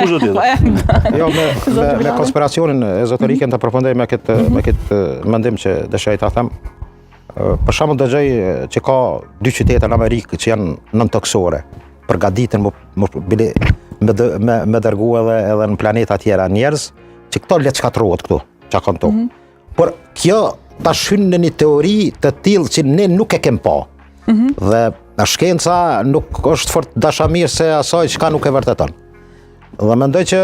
kush do tjetër. Jo, me konspiracionin ezoterike të përfundoj me këtë mendim që dëshiroj ta them. Për shembull dëgjoj që ka 2 qytete në Amerikë që janë nëntoksore, përgatiten me dërgu edhe në planeta tjera njerëz që këto le të shkatërrohet këtu, çka kanë këtu. Por kjo tash hyn në një teori të tillë që ne nuk e kem pa. Dhe shkenca nuk është fort dashamirëse asaj çka nuk e vërteton. Dhe mendoj që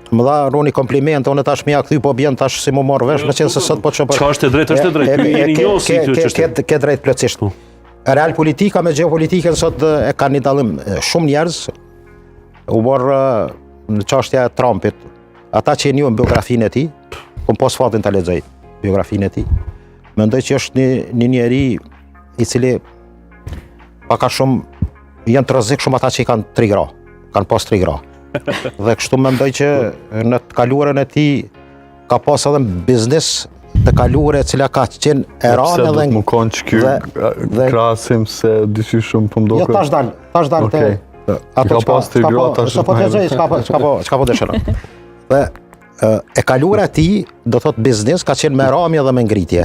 më dha Roni kompliment, unë tash më ja kthy, po bjen tash si më marr vesh, me qenë se sot po çfarë. Çka është e drejtë, është e drejtë. Jeni njohësi këtë çështje. Ke drejt plotësisht. Real politika me geopolitikën sot e kanë një dallim shumë njerëz. U morë në çështja e Trumpit. Ata që e njohin biografinë e tij, po pas fatin ta lexoj biografinë e tij. Mendoj që është një njeri i cili pak a shumë janë të rrezikshëm ata që i kanë 3 gra, kanë pas 3 gra. Dhe kështu mendoj që në të kaluarën e tij ka pas edhe biznes të kaluare e cila ka qenë e rënë edhe më kanë që krasim se diçi shumë po Jo, mdoket. tash dal te ato pas 3 gra tash. Çka po dëshiron. Dhe e kaluara e tij do thot biznes ka qenë me ramje dhe me ngritje.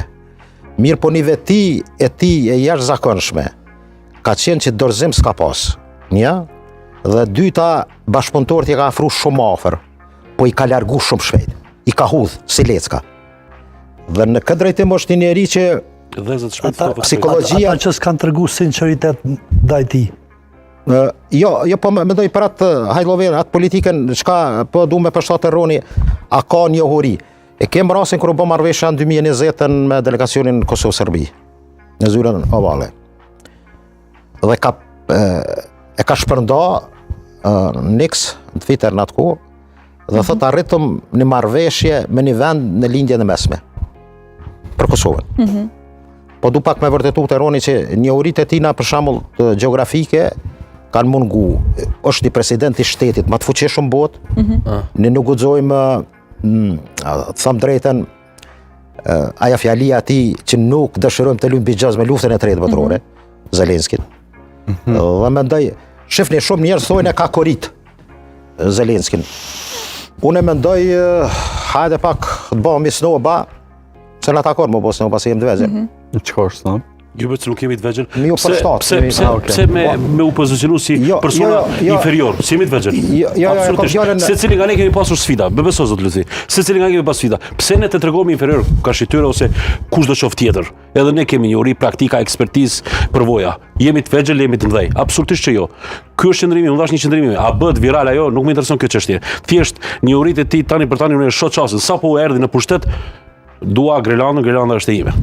Mirë po një veti e tij e jashtëzakonshme ka qenë që dorëzim s'ka pas. Një, dhe dyta bashkëpunëtorët i ka afru shumë afër, po i ka largu shumë shpejt. I ka hudh si lecka. Dhe në këtë drejtim është një njeri që psikologjia ata që s'kan tregu sinqeritet ndaj tij. Jo, po mendoj për atë hajlloven, atë politikën, çka po du me përshtatë Roni, a ka njohuri. E kem rastin kur u bë marrëveshja në 2020 me delegacionin Kosovë-Serbi në zyrën ovale. Dhe e ka shpërnda Nix në Twitter në atë kohë, dhe thot arritëm një marrëveshje me një vend në lindjen e mesme për Kosovën. Po du pak me vërtetu të Roni që njohuritë e tina për shembull gjeografike kanë mungu. Është një president i shtetit më të fuqishëm botë. Ne nuk guxojmë thëm drejtën aja fjalia e tij që nuk dëshirojmë të luajmë bixhaz me luftën e tretë botërore, Zelenskit. Dhe mendoj, shifni shumë njerëz thonë e ka korrit Zelenskin. Unë mendoj hajde pak të bëhemi snoba, se na takon më bos snoba se jem të vegjël. Çka është thënë? Jo vetë nuk kemi të vegjël. Pse me u pozicionu si persona inferior, si jemi të vegjël. Absolutisht. Secili nga ne kemi pasur sfida, beso zot Luzi. Secili nga ne kemi pasur sfida. Pse ne të tregojmë inferior ka shityre ose kushdo qoftë tjetër? Edhe ne kemi njohuri, praktika, ekspertizë, përvoja. Jemi të vegjël, jemi të mëdhej. Absolutisht që jo. Ky është qëndrimi, unë thash një qëndrimi. A bëhet viral ajo, nuk më intereson kjo çështje. Thjesht njohuritë e tij tani për tani unë e shoh çastin. Sapo erdhi në pushtet, dua Grelandën, Grelanda është e ime.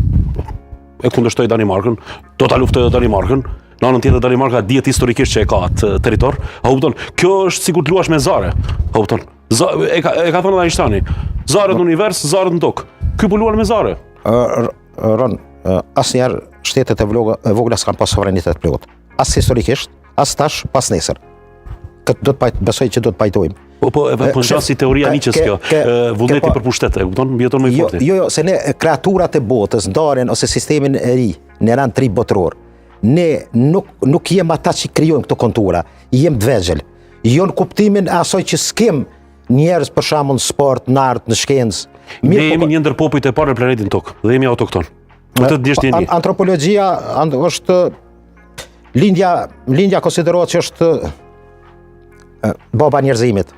E kundërshtoj Danimarkën, do ta luftoj Danimarkën. Në anën tjetër Danimarka dihet historikisht që e ka atë territor. A kupton? Kjo është sikur të luash me zare. A kupton? E ka thënë Einsteini. Zarët në univers, zarët në tokë. Ky po luan me zare. Ron, asnjëherë shtetet e vogla s'kan pas suverenitet plot. As historikisht, as tash, pas nesër. Këtë do të besoj që do të pajtojmë. Po shas si teoria Nietzsche kjo, vullneti për pushtet, e kupton, mbijeton më i fortë. Jo, se ne kreaturat e botës, ndarjen ose sistemin e ri, në rand 3 botëror. Ne nuk jem ata që krijojnë këto kontura, jem të vegjël. Jo në kuptimin e asaj që s'kem njerëz për shembull në sport, në art, në shkencë. Ne jemi një ndër popujt e parë në planetin Tokë dhe jemi autokton. Këtë dish jeni. Antropologjia është lindja konsiderohet që është baba njerëzimit.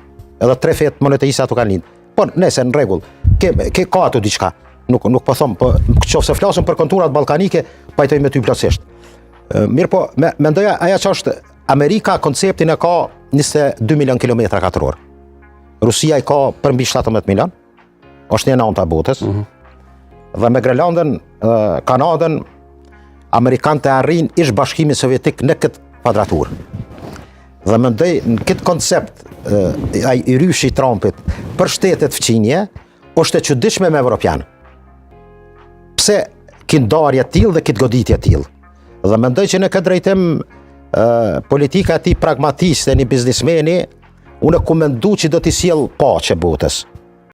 Edhe 3 fet monoteiste ato kanë lind. Po nëse në rregull, ka ato diçka. Nuk po them, po nëse flasim për konturat ballkanike, pajtoj me ty plotësisht. Mirë po, mendoja ajo që është Amerika konceptin e ka 22 milion kilometra katror. Rusia i ka për mbi 17 milion. Është një nënta botës. Dhe me Grelandën, Kanadën, amerikanët e arrin ish bashkimin sovjetik në këtë kvadraturë. Dhe mendoj në këtë koncept i ryshi i Trumpit për shtetet fqinje është e çuditshme me evropian. Pse kin ndarje tillë dhe kit goditje tillë. Dhe mendoj që në këtë drejtim politika e tij pragmatiste një biznesmeni, unë ku mendu që do t'i sjell paqe botës.